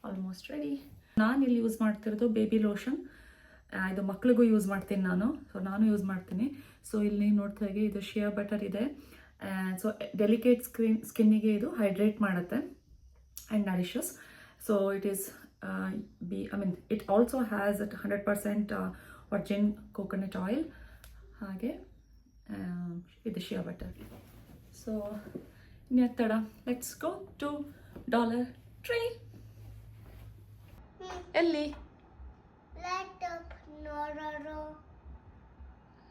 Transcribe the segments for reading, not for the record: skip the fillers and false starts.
Almost ready. ನಾನು ಇಲ್ಲಿ use ಮಾಡ್ತಿರೋದು ಬೇಬಿ ಲೋಷನ್. ಇದು ಮಕ್ಳಿಗೂ ಯೂಸ್ ಮಾಡ್ತೀನಿ ನಾನು. ಸೊ ನಾನು ಯೂಸ್ ಮಾಡ್ತೀನಿ. ಸೊ ಇಲ್ಲಿ ನೋಡ್ತಾ ಇದ್ದೀವಿ, ಇದು ಶಿಯಾ ಬಟರ್ ಇದೆ. ಸೊ ಡೆಲಿಕೇಟ್ ಸ್ಕಿನ್ನಿಗೆ ಇದು ಹೈಡ್ರೇಟ್ ಮಾಡುತ್ತೆ and nourishes. So it is it also has 100% virgin coconut oil. ಹಾಗೆ ಇದು ಶಿಯಾ ಬಟರ್. ಸೊ ಇನ್ನೆತ್ತಡ, let's go to dollar tree. ಎಲ್ಲಿ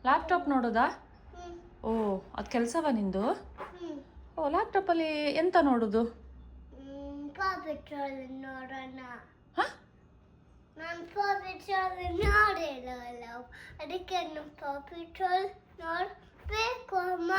ಲ್ಯಾಪ್ಟಾಪ್ ನೋಡೋದಾ? ಓ, ಅದು ಕೆಲಸವಾ ನಿಂದು? ಓ, ಲ್ಯಾಪ್ಟಾಪಲ್ಲಿ ಎಂತ ನೋಡೋದು? ಅದಕ್ಕೆ ನೋಡ್ಬೇಕು ಅಮ್ಮ.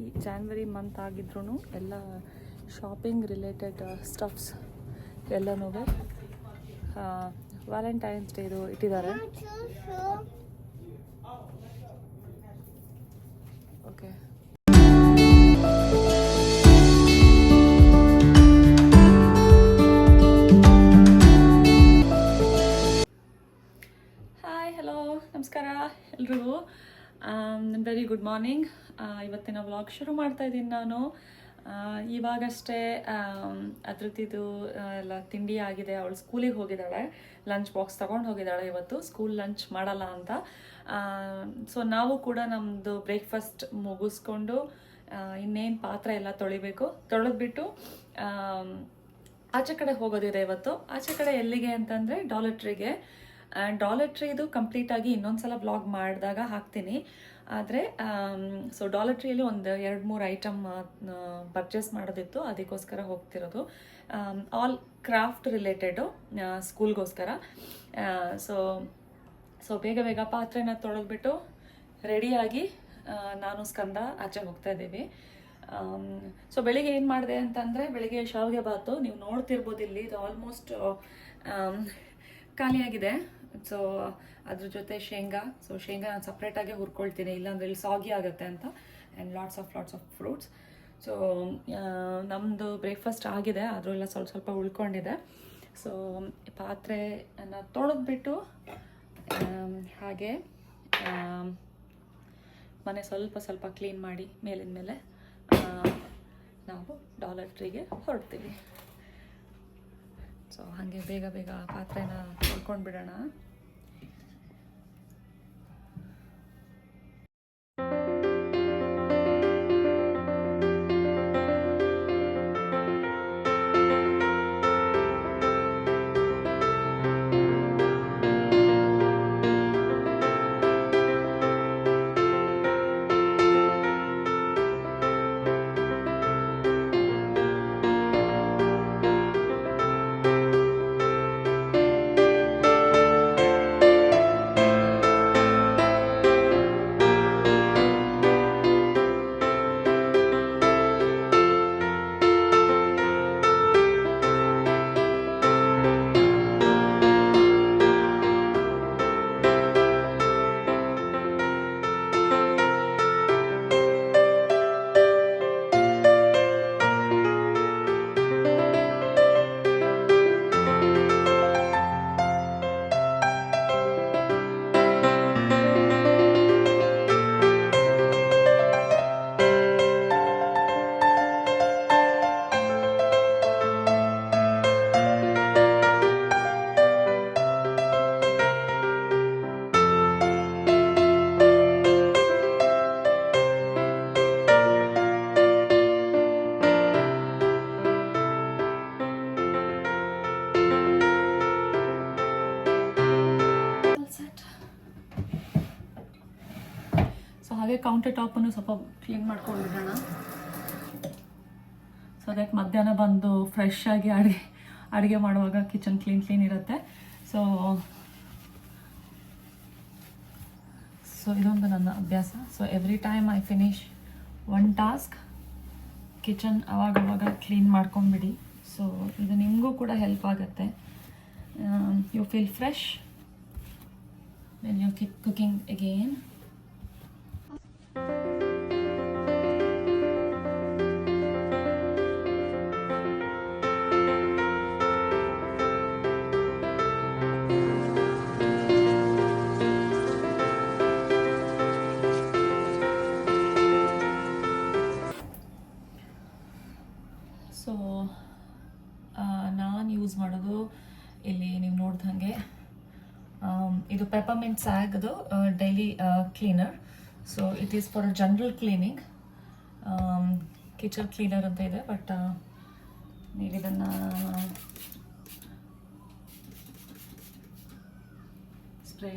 ಈ ಜಾನ್ವರಿ ಮಂತ್ ಆಗಿದ್ರೂ ಎಲ್ಲ ಶಾಪಿಂಗ್ ರಿಲೇಟೆಡ್ ಸ್ಟಫ್ಸ್ ಎಲ್ಲನೂ ವ್ಯಾಲೆಂಟೈನ್ಸ್ ಡೇದು ಇಟ್ಟಿದ್ದಾರೆ. ಓಕೆ, ಹಾಯ್, ಹಲೋ, ನಮಸ್ಕಾರ ಎಲ್ರಿಗೂ. Very good morning. ಇವತ್ತಿನ ವ್ಲಾಗ್ ಶುರು ಮಾಡ್ತಾ ಇದ್ದೀನಿ ನಾನು. ಇವಾಗಷ್ಟೇ ಅದ್ರದ್ದು ಎಲ್ಲ ತಿಂಡಿ ಆಗಿದೆ. ಅವಳು ಸ್ಕೂಲಿಗೆ ಹೋಗಿದ್ದಾಳೆ, ಲಂಚ್ ಬಾಕ್ಸ್ ತೊಗೊಂಡು ಹೋಗಿದ್ದಾಳೆ. ಇವತ್ತು ಸ್ಕೂಲ್ ಲಂಚ್ ಮಾಡಲ್ಲ ಅಂತ. ಸೊ ನಾವು ಕೂಡ ನಮ್ಮದು ಬ್ರೇಕ್ಫಾಸ್ಟ್ ಮುಗಿಸ್ಕೊಂಡು ಇನ್ನೇನು ಪಾತ್ರೆ ಎಲ್ಲ ತೊಳೆದ್ಬಿಟ್ಟು ಆಚೆ ಕಡೆ ಹೋಗೋದಿದೆ ಇವತ್ತು. ಆಚೆ ಕಡೆ ಎಲ್ಲಿಗೆ ಅಂತಂದರೆ ಡಾಲರ್ ಟ್ರೀಗೆ. ಡಾಲರ್ ಟ್ರೀದು ಕಂಪ್ಲೀಟಾಗಿ ಇನ್ನೊಂದ್ಸಲ ವ್ಲಾಗ್ ಮಾಡಿದಾಗ ಹಾಕ್ತೀನಿ. ಆದರೆ ಸೊ ಡಾಲರ್ ಟ್ರೀಯಲ್ಲಿ ಒಂದು 2-3 ಐಟಮ್ ಪರ್ಚೇಸ್ ಮಾಡೋದಿತ್ತು, ಅದಕ್ಕೋಸ್ಕರ ಹೋಗ್ತಿರೋದು. ಆಲ್ ಕ್ರಾಫ್ಟ್ ರಿಲೇಟೆಡು, ಸ್ಕೂಲ್ಗೋಸ್ಕರ. ಸೊ ಬೇಗ ಪಾತ್ರೆನ ತೊಳೆದ್ಬಿಟ್ಟು ರೆಡಿಯಾಗಿ ನಾನು ಸ್ಕಂದ ಆಚೆ ಹೋಗ್ತಾ ಇದ್ದೀವಿ. ಸೊ ಬೆಳಿಗ್ಗೆ ಏನು ಮಾಡಿದೆ ಅಂತಂದರೆ, ಬೆಳಿಗ್ಗೆ ಶಾವಿಗೆ ಬಾತು ನೀವು ನೋಡ್ತಿರ್ಬೋದು ಇಲ್ಲಿ. ಇದು ಆಲ್ಮೋಸ್ಟ್ ಖಾಲಿಯಾಗಿದೆ. ಸೊ ಅದ್ರ ಜೊತೆ ಶೇಂಗಾ. ಸೊ ಶೇಂಗಾ ನಾನು ಸಪ್ರೇಟಾಗೆ ಹುರ್ಕೊಳ್ತೀನಿ, ಇಲ್ಲಾಂದರೆ ಇಲ್ಲಿ ಸಾಗಿ ಆಗುತ್ತೆ ಅಂತ. And lots of fruits. So ನಮ್ಮದು ಬ್ರೇಕ್ಫಾಸ್ಟ್ ಆಗಿದೆ, ಅದರೆಲ್ಲ ಸ್ವಲ್ಪ ಉಳ್ಕೊಂಡಿದೆ. ಸೊ ಪಾತ್ರೆನ ತೊಳೆದ್ಬಿಟ್ಟು ಹಾಗೆ ಮನೆ ಸ್ವಲ್ಪ ಕ್ಲೀನ್ ಮಾಡಿ ಮೇಲಿನ ಮೇಲೆ ನಾವು ಡಾಲರ್ ಟ್ರೀಗೆ ಹೊರಡ್ತೀವಿ. ಸೊ ಹಾಗೆ ಬೇಗ ಪಾತ್ರೆನ ತೊಳ್ಕೊಂಡು ಬಿಡೋಣ. that's it. ಸೊ ಹಾಗೆ ಕೌಂಟರ್ ಟಾಪನ್ನು ಸ್ವಲ್ಪ ಕ್ಲೀನ್ ಮಾಡ್ಕೊಂಡಿರೋಣ. ಸೊ ಅದಕ್ಕೆ ಮಧ್ಯಾಹ್ನ ಬಂದು ಫ್ರೆಶ್ ಆಗಿ ಅಡುಗೆ ಮಾಡುವಾಗ ಕಿಚನ್ ಕ್ಲೀನ್ ಇರುತ್ತೆ. ಸೊ ಇದೊಂದು ನನ್ನ ಅಭ್ಯಾಸ. So every time I finish one task kitchen ಅವಾಗವಾಗ ಕ್ಲೀನ್ ಮಾಡ್ಕೊಂಬಿಡಿ. ಸೊ ಇದು ನಿಮಗೂ ಕೂಡ ಹೆಲ್ಪ್ ಆಗುತ್ತೆ. You feel fresh when you keep cooking again. So ನಾನು ಯೂಸ್ ಮಾಡೋದು ಇಲ್ಲಿ ನೀವು ನೋಡ್ದಂಗೆ ಇದು ಪೆಪರ್ಮೆಂಟ್ ಸ್ಯಾಗ್ದು daily cleaner. So it is for general cleaning. Kitchen cleaner ಅಂತ ಇದೆ, ಬಟ್ ನೀವು ಇದನ್ನು ಸ್ಪ್ರೇ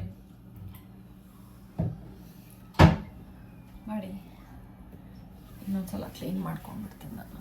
ಮಾಡಿ ಇನ್ನೊಂದ್ಸಲ ಕ್ಲೀನ್ ಮಾಡ್ಕೊಂಡ್ಬಿಡ್ತೀನಿ ನಾನು.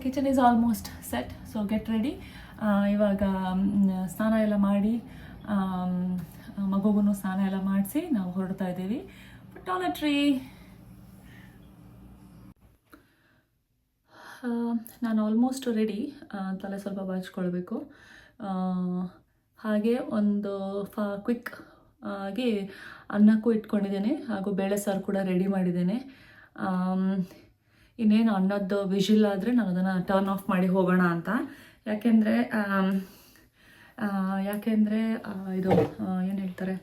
Kitchen is almost set. So get ready. ಇವಾಗ ಸ್ನಾನ ಎಲ್ಲ ಮಾಡಿ ಮಗುಗೂ ಸ್ನಾನ ಎಲ್ಲ ಮಾಡಿಸಿ ನಾವು ಹೊರಡ್ತಾ ಇದ್ದೀವಿ ಟಾಯ್ಲೆಟ್ರಿ. ನಾನು ಆಲ್ಮೋಸ್ಟ್ ರೆಡಿ. ತಲೆ ಸ್ವಲ್ಪ ಬಾಚ್ಕೊಳ್ಬೇಕು. ಹಾಗೆ ಒಂದು ಕ್ವಿಕ್ ಆಗಿ ಅನ್ನಕ್ಕೂ ಇಟ್ಕೊಂಡಿದ್ದೇನೆ, ಹಾಗೂ ಬೇಳೆ ಸಾರು ಕೂಡ ರೆಡಿ ಮಾಡಿದ್ದೇನೆ. ಇನ್ನೇನು ಅನ್ನದ್ದು ವಿಜಿಲ್ ಆದರೆ ನಾನು ಅದನ್ನು ಟರ್ನ್ ಆಫ್ ಮಾಡಿ ಹೋಗೋಣ ಅಂತ. ಯಾಕೆಂದರೆ ಇದು ಏನು ಹೇಳ್ತಾರೆ,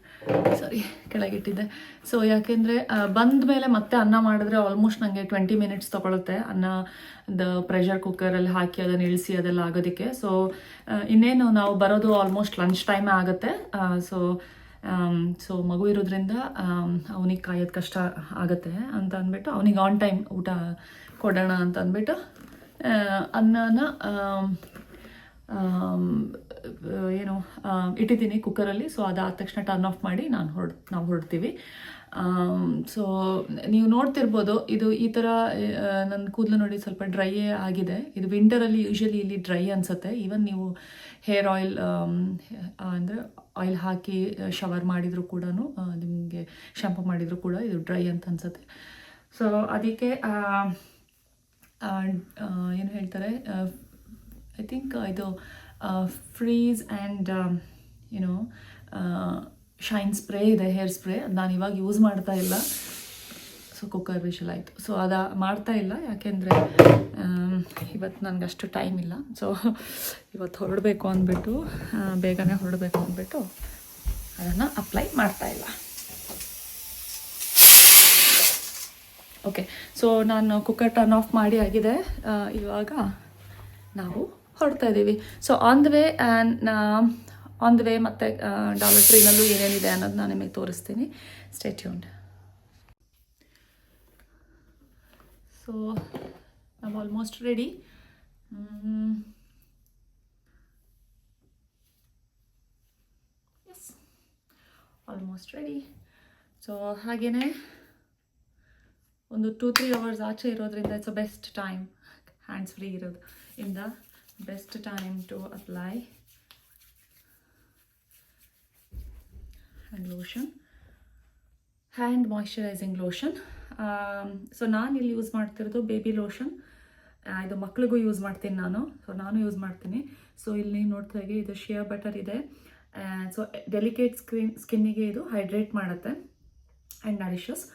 ಸಾರಿ ಕೆಳಗಿಟ್ಟಿದ್ದೆ. ಸೊ ಯಾಕೆಂದರೆ ಬಂದ ಮೇಲೆ ಮತ್ತೆ ಅನ್ನ ಮಾಡಿದ್ರೆ ಆಲ್ಮೋಸ್ಟ್ ನನಗೆ 20 ಮಿನಿಟ್ಸ್ ತೊಗೊಳುತ್ತೆ ಅನ್ನದ ಪ್ರೆಷರ್ ಕುಕ್ಕರಲ್ಲಿ ಹಾಕಿ ಅದನ್ನು ಇಳಿಸಿ ಅದೆಲ್ಲ ಆಗೋದಕ್ಕೆ. ಸೊ ಇನ್ನೇನು ನಾವು ಬರೋದು ಆಲ್ಮೋಸ್ಟ್ ಲಂಚ್ ಟೈಮೇ ಆಗುತ್ತೆ. ಸೊ ಮಗು ಇರೋದ್ರಿಂದ ಅವನಿಗೆ ಕಾಯೋದು ಕಷ್ಟ ಆಗುತ್ತೆ ಅಂತ ಅಂದ್ಬಿಟ್ಟು ಅವನಿಗೆ ಆನ್ ಟೈಮ್ ಊಟ ಕೊಡೋಣ ಅಂತ ಅಂದ್ಬಿಟ್ಟು ಅನ್ನನ ಇಟ್ಟಿದ್ದೀನಿ ಕುಕ್ಕರಲ್ಲಿ. ಸೊ ಅದಾದ ತಕ್ಷಣ ಟರ್ನ್ ಆಫ್ ಮಾಡಿ ನಾವು ಹೊರಡ್ತೀವಿ. ಸೊ ನೀವು ನೋಡ್ತಿರ್ಬೋದು, ಇದು ಈ ಥರ ನನ್ನ ಕೂದಲು ನೋಡಿ ಸ್ವಲ್ಪ ಡ್ರೈಯೇ ಆಗಿದೆ. ಇದು ವಿಂಟರಲ್ಲಿ ಯೂಶ್ವಲಿ ಇಲ್ಲಿ ಡ್ರೈ ಅನಿಸುತ್ತೆ. ಈವನ್ ನೀವು ಹೇರ್ ಆಯಿಲ್ ಅಂದರೆ ಆಯಿಲ್ ಹಾಕಿ ಶವರ್ ಮಾಡಿದರೂ ಕೂಡ, ನಿಮಗೆ ಶಾಂಪು ಮಾಡಿದರೂ ಕೂಡ ಇದು ಡ್ರೈ ಅಂತ ಅನಿಸುತ್ತೆ. ಸೊ ಅದಕ್ಕೆ ಏನು ಹೇಳ್ತಾರೆ, ಐ ಥಿಂಕ್ ಇದು ಫ್ರೀಸ್ ಆ್ಯಂಡ್ ಶೈನ್ ಸ್ಪ್ರೇ ಇದೆ, ಹೇರ್ ಸ್ಪ್ರೇ. ನಾನು ಇವಾಗ ಯೂಸ್ ಮಾಡ್ತಾ ಇಲ್ಲ. ಸೊ ಕುಕ್ಕರ್ ವಿಷಲ್ ಆಯಿತು. ಸೊ ಮಾಡ್ತಾ ಇಲ್ಲ, ಯಾಕೆಂದರೆ ಇವತ್ತು ನನಗೆ ಅಷ್ಟು ಟೈಮ್ ಇಲ್ಲ. ಸೊ ಇವತ್ತು ಹೊರಡಬೇಕು ಅಂದ್ಬಿಟ್ಟು ಬೇಗನೆ ಹೊರಡಬೇಕು ಅಂದ್ಬಿಟ್ಟು ಅದನ್ನು ಅಪ್ಲೈ ಮಾಡ್ತಾ ಇಲ್ಲ. ಓಕೆ, ಸೊ ನಾನು ಕುಕ್ಕರ್ ಟರ್ನ್ ಆಫ್ ಮಾಡಿ ಆಗಿದೆ. ಇವಾಗ ನಾವು ಹೊರಡ್ತಾ ಇದ್ದೀವಿ. ಸೊ ಆನ್ ದ ವೇ ಮತ್ತು ಡಾಲರ್ ಟ್ರೀನಲ್ಲೂ ಏನೇನಿದೆ ಅನ್ನೋದು ನಾನು ನಿಮಗೆ ತೋರಿಸ್ತೀನಿ. Stay tuned. ಸೊ ನಾವು almost ready. Yes, almost ready. So ಹಾಗೆಯೇ ಒಂದು 2-3 ಅವರ್ಸ್ ಆಚೆ ಇರೋದ್ರಿಂದ it's a best time, hands free ಇರೋದು ಇಂದ best time to apply hand lotion, hand moisturising lotion. So ನಾನು ಇಲ್ಲಿ ಯೂಸ್ ಮಾಡ್ತಿರೋದು ಬೇಬಿ ಲೋಷನ್. ಇದು ಮಕ್ಳಿಗೂ ಯೂಸ್ ಮಾಡ್ತೀನಿ ನಾನು. ಸೊ ನಾನು ಯೂಸ್ ಮಾಡ್ತೀನಿ. ಸೊ ಇಲ್ಲಿ ನೋಡ್ತಾಗೆ ಇದು ಶಿಯಾ ಬಟರ್ ಇದೆ. ಸೊ ಡೆಲಿಕೇಟ್ ಸ್ಕಿನ್ನಿಗೆ ಇದು ಹೈಡ್ರೇಟ್ ಮಾಡುತ್ತೆ and nourishes.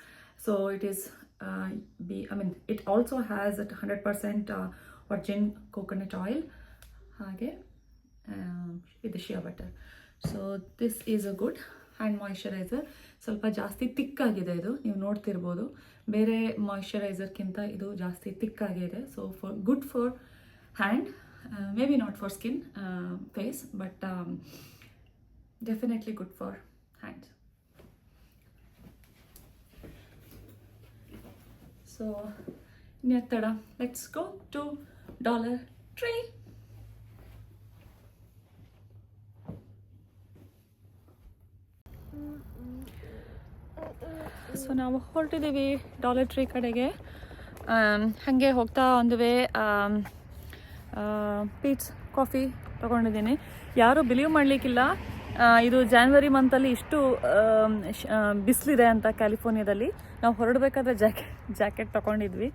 So it is it also has at 100% virgin coconut oil. ಹಾಗೆ ಇದು shea butter. So this is a good hand moisturiser. ಸ್ವಲ್ಪ ಜಾಸ್ತಿ ತಿಕ್ಕಾಗಿದೆ ಇದು, ನೀವು ನೋಡ್ತಿರ್ಬೋದು. ಬೇರೆ ಮಾಯಿಶ್ಚರೈಸರ್ಗಿಂತ ಇದು ಜಾಸ್ತಿ ತಿಕ್ಕಾಗಿದೆ. So good for hand, may be not for skin, face, but definitely good for hands. So ಇನ್ಯಾಕ್ ತಡ, let's go to dollar tree. So ನಾವು ಹೊರಟಿದ್ದೀವಿ ಡಾಲರ್ ಟ್ರೀ ಕಡೆಗೆ. ಹಾಗೆ ಹೋಗ್ತಾ ಒಂದು ವೇ ಪೀಟ್ಸ್ ಕಾಫಿ ತೊಗೊಂಡಿದ್ದೀನಿ. ಯಾರೂ ಬಿಲೀವ್ ಮಾಡಲಿಕ್ಕಿಲ್ಲ, ಇದು ಜಾನ್ವರಿ ಮಂತಲ್ಲಿ ಇಷ್ಟು ಬಿಸಿಲಿದೆ ಅಂತ ಕ್ಯಾಲಿಫೋರ್ನಿಯಾದಲ್ಲಿ. ನಾವು ಹೊರಡಬೇಕಾದ್ರೆ ಜಾಕೆಟ್ ತೊಗೊಂಡಿದ್ವಿ,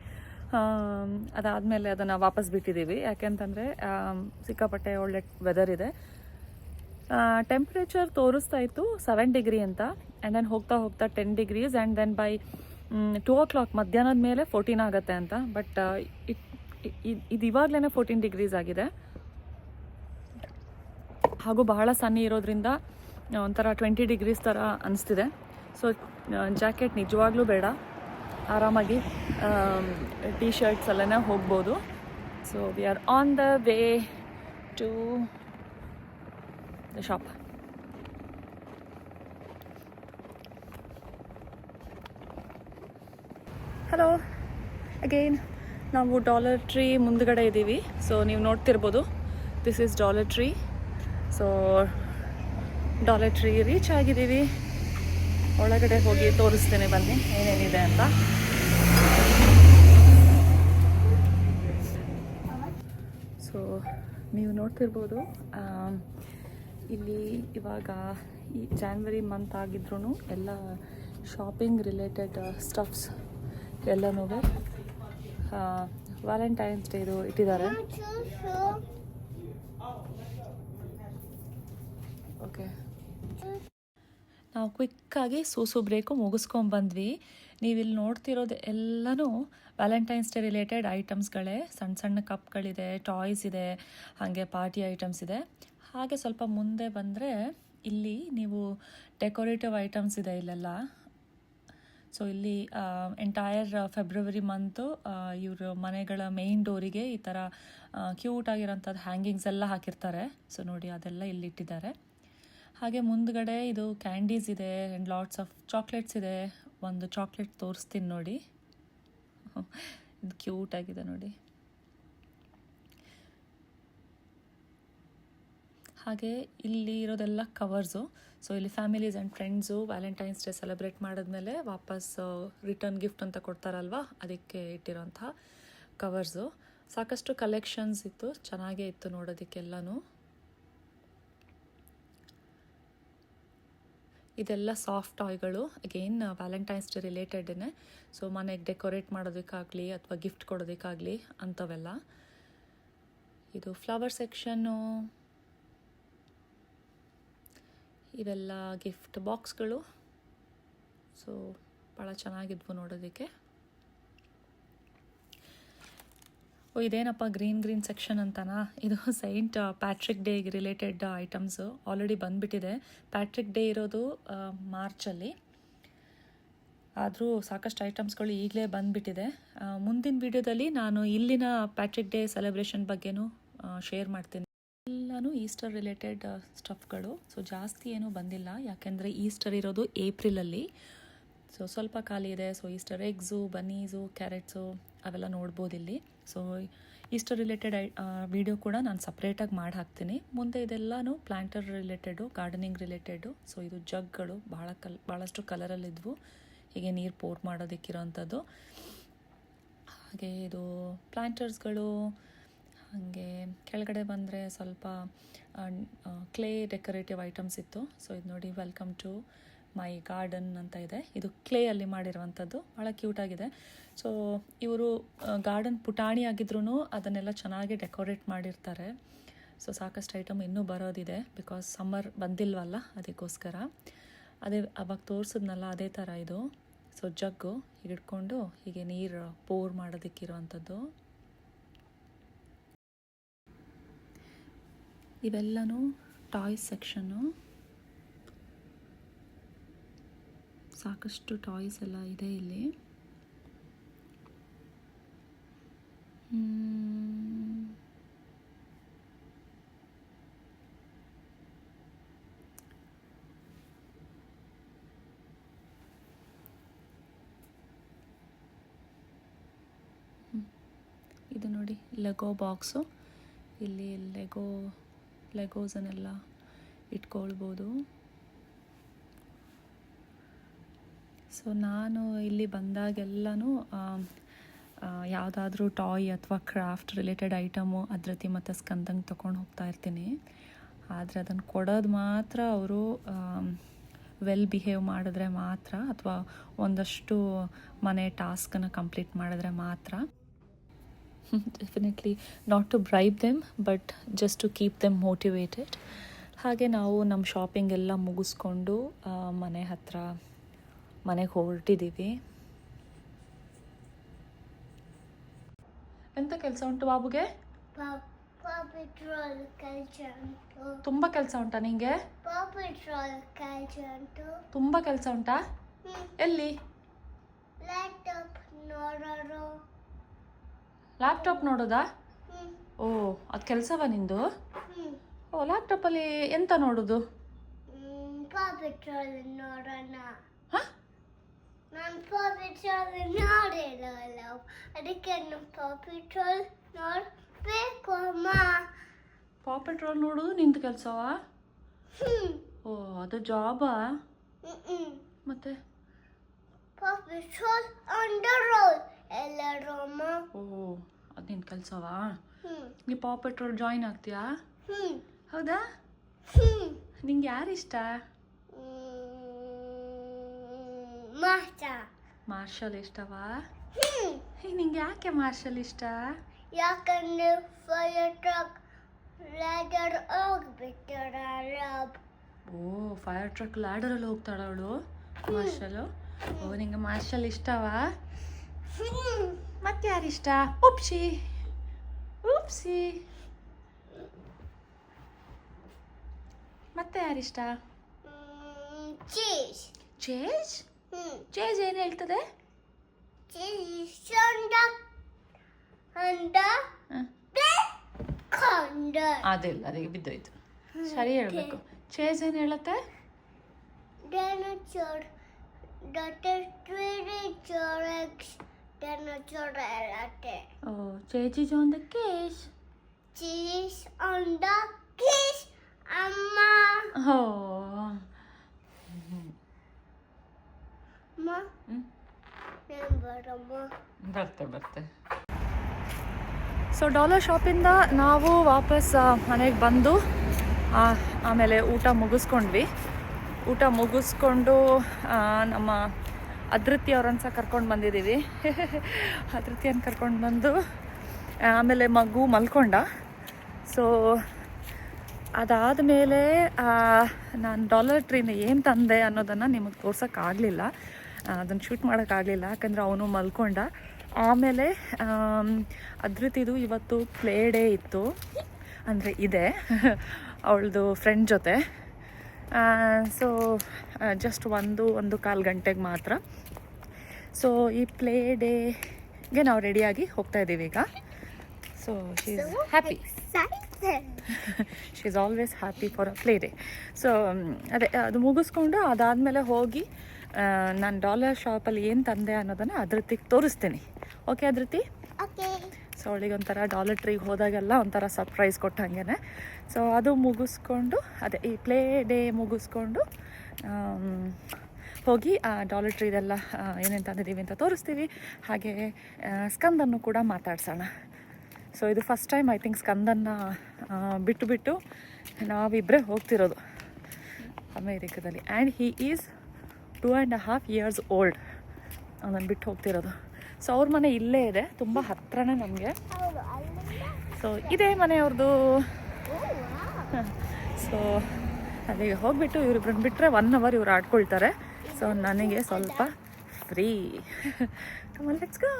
ಅದಾದಮೇಲೆ ಅದನ್ನು ವಾಪಸ್ ಬಿಟ್ಟಿದ್ದೀವಿ. ಯಾಕೆಂತಂದರೆ ಸಿಕ್ಕಾಪಟ್ಟೆ ಒಳ್ಳೆ ವೆದರ್ ಇದೆ. ಟೆಂಪ್ರೇಚರ್ ತೋರಿಸ್ತಾ ಇತ್ತು 7 ಡಿಗ್ರಿ ಅಂತ, ಆ್ಯಂಡ್ ದೆನ್ ಹೋಗ್ತಾ ಹೋಗ್ತಾ 10 degrees, and then by 2 o'clock ಮಧ್ಯಾಹ್ನದ ಮೇಲೆ 14 ಆಗುತ್ತೆ ಅಂತ. ಬಟ್ ಇದು ಇವಾಗಲೇ 14 ಡಿಗ್ರೀಸ್ ಆಗಿದೆ. ಹಾಗೂ ಬಹಳ ಸನ್ನಿ ಇರೋದ್ರಿಂದ ಒಂಥರ 20 ಡಿಗ್ರೀಸ್ ಥರ ಅನಿಸ್ತಿದೆ. ಸೊ ಜಾಕೆಟ್ ನಿಜವಾಗ್ಲೂ ಬೇಡ, ಆರಾಮಾಗಿ ಟೀ ಶರ್ಟ್ಸಲ್ಲೇ ಹೋಗ್ಬೋದು. So we are on the way to the shop. Hello again, ನಾವು ಡಾಲರ್ ಟ್ರೀ ಮುಂದ್ಗಡೆ ಇದ್ದೀವಿ. ಸೊ ನೀವು ನೋಡ್ತಿರ್ಬೋದು, this is Dollar tree. So Dollar Tree reach ಆಗಿದ್ದೀವಿ. ಒಳಗಡೆ ಹೋಗಿ ತೋರಿಸ್ತೇನೆ ಬನ್ನಿ ಏನೇನಿದೆ ಅಂತ. ಸೊ ನೀವು ನೋಡ್ತಿರ್ಬೋದು, ಇಲ್ಲಿ ಇವಾಗ ಈ ಜಾನ್ವರಿ ಮಂತ್ ಆಗಿದ್ರೂ ಎಲ್ಲ ಶಾಪಿಂಗ್ ರಿಲೇಟೆಡ್ ಸ್ಟಫ್ಸ್ ಎಲ್ಲನೂ ವ್ಯಾಲೆಂಟೈನ್ಸ್ ಡೇದು ಇಟ್ಟಿದ್ದಾರೆ. ಓಕೆ, ನಾವು ಕ್ವಿಕ್ಕಾಗಿ ಸೂಸು ಬ್ರೇಕು ಮುಗಿಸ್ಕೊಂಡ್ಬಂದ್ವಿ. ನೀವಿಲ್ಲಿ ನೋಡ್ತಿರೋದು ಎಲ್ಲನೂ ವ್ಯಾಲೆಂಟೈನ್ಸ್ ಡೇ ರಿಲೇಟೆಡ್ ಐಟಮ್ಸ್ಗಳೇ. ಸಣ್ಣ ಸಣ್ಣ ಕಪ್ಗಳಿದೆ, ಟಾಯ್ಸ್ ಇದೆ, ಹಾಗೆ ಪಾರ್ಟಿ ಐಟಮ್ಸ್ ಇದೆ. ಹಾಗೆ ಸ್ವಲ್ಪ ಮುಂದೆ ಬಂದರೆ ಇಲ್ಲಿ ನೀವು ಡೆಕೋರೇಟಿವ್ ಐಟಮ್ಸ್ ಇದೆ ಇಲ್ಲೆಲ್ಲ. ಸೊ ಇಲ್ಲಿ ಎಂಟೈರ್ ಫೆಬ್ರವರಿ ಮಂತು ಇವರು ಮನೆಗಳ ಮೇಯ್ನ್ ಡೋರಿಗೆ ಈ ಥರ ಕ್ಯೂಟಾಗಿರೋಂಥದ್ದು ಹ್ಯಾಂಗಿಂಗ್ಸ್ ಎಲ್ಲ ಹಾಕಿರ್ತಾರೆ. ಸೊ ನೋಡಿ, ಅದೆಲ್ಲ ಇಲ್ಲಿ ಇಟ್ಟಿದ್ದಾರೆ. ಹಾಗೆ ಮುಂದ್ಗಡೆ ಇದು ಕ್ಯಾಂಡೀಸ್ ಇದೆ ಆ್ಯಂಡ್ ಲಾಟ್ಸ್ ಆಫ್ ಚಾಕ್ಲೇಟ್ಸ್ ಇದೆ. ಒಂದು ಚಾಕ್ಲೇಟ್ ತೋರಿಸ್ತೀನಿ ನೋಡಿ, ಇದು ಕ್ಯೂಟಾಗಿದೆ ನೋಡಿ. ಹಾಗೆ ಇಲ್ಲಿ ಇರೋದೆಲ್ಲ ಕವರ್ಸು. ಸೊ ಇಲ್ಲಿ families and friends Valentine's day celebrate ಮಾಡಿದ್ಮೇಲೆ ವಾಪಸ್ ರಿಟರ್ನ್ ಗಿಫ್ಟ್ ಅಂತ ಕೊಡ್ತಾರಲ್ವ, ಅದಕ್ಕೆ ಇಟ್ಟಿರೋಂಥ ಕವರ್ಸು. ಸಾಕಷ್ಟು ಕಲೆಕ್ಷನ್ಸ್ ಇತ್ತು, ಚೆನ್ನಾಗೇ ಇತ್ತು ನೋಡೋದಕ್ಕೆಲ್ಲನೂ. ಇದೆಲ್ಲ ಸಾಫ್ಟ್ ಟಾಯ್ಗಳು, ಅಗೇನ್ ವ್ಯಾಲೆಂಟೈನ್ಸ್ ಡೇ ರಿಲೇಟೆಡೇ. ಸೊ ಮನೆಗೆ ಡೆಕೋರೇಟ್ ಮಾಡೋದಕ್ಕಾಗಲಿ ಅಥವಾ ಗಿಫ್ಟ್ ಕೊಡೋದಕ್ಕಾಗಲಿ ಅಂಥವೆಲ್ಲ. ಇದು ಫ್ಲವರ್ ಸೆಕ್ಷನ್ನು. ಇವೆಲ್ಲ ಗಿಫ್ಟ್ ಬಾಕ್ಸ್ಗಳು. ಸೊ ಭಾಳ ಚೆನ್ನಾಗಿದ್ವು ನೋಡೋದಕ್ಕೆ. ಇದೇನಪ್ಪ ಗ್ರೀನ್ ಸೆಕ್ಷನ್ ಅಂತನಾ? ಇದು ಸೈಂಟ್ ಪ್ಯಾಟ್ರಿಕ್ ಡೇಗೆ ರಿಲೇಟೆಡ್ ಐಟಮ್ಸು ಆಲ್ರೆಡಿ ಬಂದುಬಿಟ್ಟಿದೆ. ಪ್ಯಾಟ್ರಿಕ್ ಡೇ ಇರೋದು ಮಾರ್ಚಲ್ಲಿ, ಆದರೂ ಸಾಕಷ್ಟು ಐಟಮ್ಸ್ಗಳು ಈಗಲೇ ಬಂದುಬಿಟ್ಟಿದೆ. ಮುಂದಿನ ವಿಡಿಯೋದಲ್ಲಿ ನಾನು ಇಲ್ಲಿನ ಪ್ಯಾಟ್ರಿಕ್ ಡೇ ಸೆಲೆಬ್ರೇಷನ್ ಬಗ್ಗೆನೂ ಶೇರ್ ಮಾಡ್ತೀನಿ. ಎಲ್ಲನೂ ಈಸ್ಟರ್ ರಿಲೇಟೆಡ್ ಸ್ಟಫ್ಗಳು. ಸೊ ಜಾಸ್ತಿ ಏನೂ ಬಂದಿಲ್ಲ, ಯಾಕೆಂದರೆ ಈಸ್ಟರ್ ಇರೋದು ಏಪ್ರಿಲಲ್ಲಿ. ಸೊ ಸ್ವಲ್ಪ ಖಾಲಿ ಇದೆ. ಸೊ ಈಸ್ಟರ್ ಎಗ್ಸು, ಬನ್ನೀಸು, ಕ್ಯಾರೆಟ್ಸು ಅವೆಲ್ಲ ನೋಡ್ಬೋದು ಇಲ್ಲಿ. ಸೊ ಈಸ್ಟರ್ ರಿಲೇಟೆಡ್ ವಿಡಿಯೋ ಕೂಡ ನಾನು ಸಪ್ರೇಟಾಗಿ ಮಾಡಿ ಹಾಕ್ತೀನಿ ಮುಂದೆ. ಇದೆಲ್ಲನೂ planter related, gardening related. So ಇದು ಜಗ್ಗಳು ಭಾಳಷ್ಟು ಕಲರಲ್ಲಿದ್ವು, ಹೀಗೆ ನೀರು ಪೋರ್ ಮಾಡೋದಕ್ಕಿರೋವಂಥದ್ದು. ಹಾಗೆ ಇದು ಪ್ಲ್ಯಾಂಟರ್ಸ್ಗಳು. ಹಾಗೆ ಕೆಳಗಡೆ ಬಂದರೆ ಸ್ವಲ್ಪ ಕ್ಲೇ ಡೆಕೋರೇಟಿವ್ ಐಟಮ್ಸ್ ಇತ್ತು. ಸೊ ಇದು ನೋಡಿ, ವೆಲ್ಕಮ್ ಟು ಮೈ ಗಾರ್ಡನ್ ಅಂತ ಇದೆ. ಇದು ಕ್ಲೇಯಲ್ಲಿ ಮಾಡಿರುವಂಥದ್ದು, ಭಾಳ ಕ್ಯೂಟಾಗಿದೆ. ಸೊ ಇವರು ಗಾರ್ಡನ್ ಪುಟಾಣಿ ಆಗಿದ್ರೂ ಅದನ್ನೆಲ್ಲ ಚೆನ್ನಾಗಿ ಡೆಕೋರೇಟ್ ಮಾಡಿರ್ತಾರೆ. ಸೊ ಸಾಕಷ್ಟು ಐಟಮ್ ಇನ್ನೂ ಬರೋದಿದೆ, ಬಿಕಾಸ್ ಸಮ್ಮರ್ ಬಂದಿಲ್ವಲ್ಲ, ಅದಕ್ಕೋಸ್ಕರ. ಅದೇ ಅವಾಗ ತೋರಿಸಿದ್ನಲ್ಲ ಅದೇ ಥರ ಇದು. ಸೊ ಜಗ್ಗು ಹೀಗೆ ಇಟ್ಕೊಂಡು ಹೀಗೆ ನೀರು ಪೋರ್ ಮಾಡೋದಕ್ಕಿರುವಂಥದ್ದು. ಇವೆಲ್ಲನೂ ಟಾಯ್ಸ್ ಸೆಕ್ಷನ್ನು. ಸಾಕಷ್ಟು ಟಾಯ್ಸ್ ಎಲ್ಲ ಇದೆ ಇಲ್ಲಿ. ಇದು ನೋಡಿ ಲೆಗೋ ಬಾಕ್ಸು. ಇಲ್ಲಿ ಲೆಗೋಸನ್ನೆಲ್ಲ ಇಟ್ಕೊಳ್ಬೋದು. ಸೊ ನಾನು ಇಲ್ಲಿ ಬಂದಾಗೆಲ್ಲನೂ ಯಾವುದಾದ್ರೂ ಟಾಯ್ ಅಥವಾ ಕ್ರಾಫ್ಟ್ ರಿಲೇಟೆಡ್ ಐಟಮು ಅದ್ರತಿ ಮತ್ತು ಸ್ಕಂದಂಗೆ ತೊಗೊಂಡು ಹೋಗ್ತಾ ಇರ್ತೀನಿ. ಆದರೆ ಅದನ್ನು ಕೊಡೋದು ಮಾತ್ರ ಅವರು ವೆಲ್ ಬಿಹೇವ್ ಮಾಡಿದ್ರೆ ಮಾತ್ರ, ಅಥವಾ ಒಂದಷ್ಟು ಮನೆ ಟಾಸ್ಕನ್ನು ಕಂಪ್ಲೀಟ್ ಮಾಡಿದ್ರೆ ಮಾತ್ರ. Definitely not to bribe them, but just to keep them motivated. ಹಾಗೆ ನಾವು ನಮ್ಮ ಶಾಪಿಂಗ್ ಎಲ್ಲ ಮುಗಿಸ್ಕೊಂಡು ಮನೆಗೆ ಹೊರಟಿದ್ದೀವಿ. ಎಂತ ಕೆಲಸ ಉಂಟು ಬಾಬುಗೆ? ತುಂಬ ಕೆಲಸ ಉಂಟಾ ನಿಂಗೆ? ತುಂಬ ಕೆಲಸ ಉಂಟಾ? ಎಲ್ಲಿ? ಲ್ಯಾಪ್ಟಾಪ್ ನೋಡೋದಾ? ಓ, ಅದು ಕೆಲಸವಾ ನಿಂದು? ಓ, ಲ್ಯಾಪ್ಟಾಪಲ್ಲಿ ಎಂತ ನೋಡೋದು? ಹಾಂ, ನಾನು ಪಾಪಿಟ್ರೋಲ್ ನೋಡಿರಲ್ಲ, ಅದಕ್ಕೆ ಪಾಪಿಟ್ರೋಲ್ ನೋಡಬೇಕು ಅಮ್ಮ. ಪಾಪಿಟ್ರೋಲ್ ನೋಡೋದು ನಿಂದು ಕೆಲಸವಾ? ಓ, ಅದು ಜಾಬಾ? ಮತ್ತೆ ಪಾಪಿಟ್ರೋಲ್ ಆನ್ ದ ರೋಡ್ ಎಲ್ಲರೂ ಅಮ್ಮ. ಓ, ಅದು ನಿಂದು ಕೆಲಸವಾ? ನೀ ಪಾಪಿಟ್ರೋಲ್ ಜಾಯಿನ್ ಆಗ್ತೀಯಾ? ಹೌದಾ? ನಿಂಗೆ ಯಾರು ಇಷ್ಟ? ಮಾರ್ಷಲ್ ಇಷ್ಟವಾ? ನಿಂಗೆ ಯಾಕೆ ಮಾರ್ಷಲ್ ಇಷ್ಟ? ಯಾಕಂದ್ರೆ ಫೈರ್ ಟ್ರಕ್ ಲ್ಯಾಡರ್ ಹೋಗ್ಬಿಟ್ಟಾರ. ಓ, ಫೈರ್ ಟ್ರಕ್ ಲ್ಯಾಡರಲ್ಲಿ ಹೋಗ್ತಾಳ ಅವಳು ಮಾರ್ಷಲು? ಓ, ನಿಂಗೆ ಮಾರ್ಷಲ್ ಇಷ್ಟವಾ? ಮತ್ತೆ ಯಾರಿಷ್ಟ? ಉಪ್ಸಿ. ಮತ್ತೆ ಯಾರಿಷ್ಟ? ಚೀಸ್. ಚೇಜ್ ಏನು ಹೇಳ್ತದೆ? ಅದಿಲ್ಲ, ಅದಕ್ಕೆ ಬಿದ್ದೋಯ್ತು. ಸರಿ ಹೇಳ್ಬೇಕು. ಚೇಜ್ ಏನು ಹೇಳುತ್ತೆ? Oh, Cheese is on the case. Cheese on the case, Amma. Oh. Ma. ಬರ್ತೆ. ಸೊ ಡಾಲರ್ ಶಾಪಿಂದ ನಾವು ವಾಪಸ್ ಮನೆಗೆ ಬಂದು ಆಮೇಲೆ ಊಟ ಮುಗಿಸ್ಕೊಂಡ್ವಿ. ಊಟ ಮುಗಿಸ್ಕೊಂಡು ನಮ್ಮ ಅದೃತಿ ಅವ್ರನ್ನ ಸಹ ಕರ್ಕೊಂಡು ಬಂದಿದ್ದೀವಿ. ಅದೃತಿಯನ್ನು ಕರ್ಕೊಂಡು ಬಂದು ಆಮೇಲೆ ಮಗು ಮಲ್ಕೊಂಡ. ಸೊ ಅದಾದಮೇಲೆ ನಾನು ಡಾಲರ್ ಟ್ರೀನ ಏನು ತಂದೆ ಅನ್ನೋದನ್ನು ನಿಮಗೆ ತೋರ್ಸೋಕ್ಕಾಗಲಿಲ್ಲ, ಅದನ್ನು ಶೂಟ್ ಮಾಡೋಕ್ಕಾಗಲಿಲ್ಲ, ಯಾಕಂದರೆ ಅವನು ಮಲ್ಕೊಂಡ. ಆಮೇಲೆ ಅದೃತಿದು ಇವತ್ತು ಪ್ಲೇ ಡೇ ಇತ್ತು, ಅಂದರೆ ಇದೆ, ಅವಳದು ಫ್ರೆಂಡ್ ಜೊತೆ. ಸೊ ಜಸ್ಟ್ 1.25 ಗಂಟೆಗೆ ಮಾತ್ರ. ಸೊ ಈ ಪ್ಲೇ ಡೇಗೆ ನಾವು ರೆಡಿಯಾಗಿ ಹೋಗ್ತಾ ಇದ್ದೀವಿ ಈಗ. So she is happy. She is always happy for a play day. So ಅದೇ ಅದು ಮುಗಿಸ್ಕೊಂಡು ಅದಾದಮೇಲೆ ಹೋಗಿ ನಾನು ಡಾಲರ್ ಶಾಪಲ್ಲಿ ಏನು ತಂದೆ ಅನ್ನೋದನ್ನು ಅದೃತಿಗೆ ತೋರಿಸ್ತೀನಿ. ಓಕೆ ಅದೃತಿ? ಸೊ ಅವಳಿಗೆ ಒಂಥರ ಡಾಲರ್ ಟ್ರೀಗೆ ಹೋದಾಗೆಲ್ಲ ಒಂಥರ ಸರ್ಪ್ರೈಸ್ ಕೊಟ್ಟಂಗೆ. ಸೊ ಅದು ಮುಗಿಸ್ಕೊಂಡು ಅದೇ ಈ ಪ್ಲೇ ಡೇ ಮುಗಿಸ್ಕೊಂಡು ಹೋಗಿ ಡಾಲರ್ ಟ್ರೀದೆಲ್ಲ ಏನೇನು ತಂದಿದ್ದೀವಿ ಅಂತ ತೋರಿಸ್ತೀವಿ. ಹಾಗೆ ಸ್ಕಂದನ್ನು ಕೂಡ ಮಾತಾಡ್ಸೋಣ. ಸೊ ಇದು ಫಸ್ಟ್ ಟೈಮ್ ಐ ಥಿಂಕ್ ಸ್ಕಂದನ್ನು ಬಿಟ್ಟು ನಾವಿಬ್ಬರೇ ಹೋಗ್ತಿರೋದು ಅಮೇರಿಕಾದಲ್ಲಿ. And he is 2.5 years old. ಅವನನ್ನು ಬಿಟ್ಟು ಹೋಗ್ತಿರೋದು. ಸೊ ಅವ್ರ ಮನೆ ಇಲ್ಲೇ ಇದೆ, ತುಂಬ ಹತ್ರನೇ ನಮಗೆ. ಸೊ ಇದೇ ಮನೆಯವ್ರದ್ದು. ಸೊ ಅಲ್ಲಿಗೆ ಹೋಗಿಬಿಟ್ಟು ಇವ್ರಿಬ್ರನ್ನ ಬಿಟ್ಟರೆ 1 hour ಇವ್ರು ಆಡ್ಕೊಳ್ತಾರೆ. ಸೊ ನನಗೆ ಸ್ವಲ್ಪ free. Come on, let's go.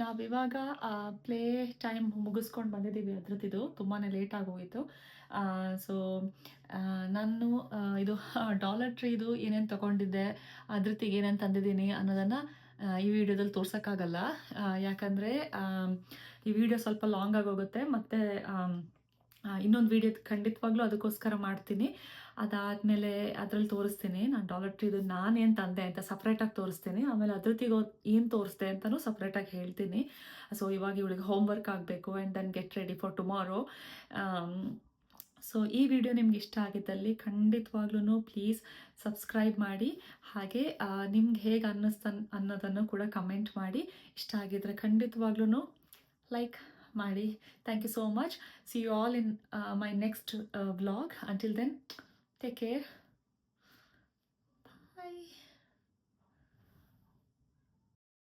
ನಾವಿವಾಗ ಪ್ಲೇ ಟೈಮ್ ಮುಗಿಸ್ಕೊಂಡು ಬಂದಿದ್ದೀವಿ ಅದ್ರದ್ದು ತುಂಬಾ ಲೇಟ್ ಆಗೋಗಿತ್ತು. ಸೊ ನಾನು ಇದು ಡಾಲರ್ ಟ್ರೀದು ಏನೇನು ತೊಗೊಂಡಿದ್ದೆ, ಅದ್ರತ್ತಿಗೆ ಏನೇನು ತಂದಿದ್ದೀನಿ ಅನ್ನೋದನ್ನು ಈ ವಿಡಿಯೋದಲ್ಲಿ ತೋರ್ಸೋಕ್ಕಾಗಲ್ಲ. ಯಾಕಂದರೆ ಈ ವಿಡಿಯೋ ಸ್ವಲ್ಪ ಲಾಂಗ್ ಆಗೋಗುತ್ತೆ. ಮತ್ತು ಇನ್ನೊಂದು ವಿಡಿಯೋ ಖಂಡಿತವಾಗ್ಲೂ ಅದಕ್ಕೋಸ್ಕರ ಮಾಡ್ತೀನಿ. ಅದಾದಮೇಲೆ ಅದ್ರಲ್ಲಿ ತೋರಿಸ್ತೀನಿ ನಾನು ಡಾಲರ್ ಟ್ರೀದು ನಾನೇನು ತಂದೆ ಅಂತ ಸಪ್ರೇಟಾಗಿ ತೋರಿಸ್ತೀನಿ. ಆಮೇಲೆ ಅದ್ರತ್ತಿಗೆ ಏನು ತೋರಿಸ್ದೆ ಅಂತಲೂ ಸಪ್ರೇಟಾಗಿ ಹೇಳ್ತೀನಿ. ಸೊ ಇವಾಗ ಇವಳಿಗೆ ಹೋಮ್ವರ್ಕ್ ಆಗಬೇಕು and then get ready for tomorrow. So ಈ ವಿಡಿಯೋ ನಿಮ್ಗೆ ಇಷ್ಟ ಆಗಿದ್ದಲ್ಲಿ ಖಂಡಿತವಾಗ್ಲೂ ಪ್ಲೀಸ್ ಸಬ್ಸ್ಕ್ರೈಬ್ ಮಾಡಿ. ಹಾಗೆ ನಿಮ್ಗೆ ಹೇಗೆ ಅನ್ನೋದನ್ನು ಕೂಡ ಕಮೆಂಟ್ ಮಾಡಿ. ಇಷ್ಟ ಆಗಿದ್ರೆ ಖಂಡಿತವಾಗ್ಲೂ ಲೈಕ್ ಮಾಡಿ. Thank you so much. See you all in my next vlog. Until then, take care.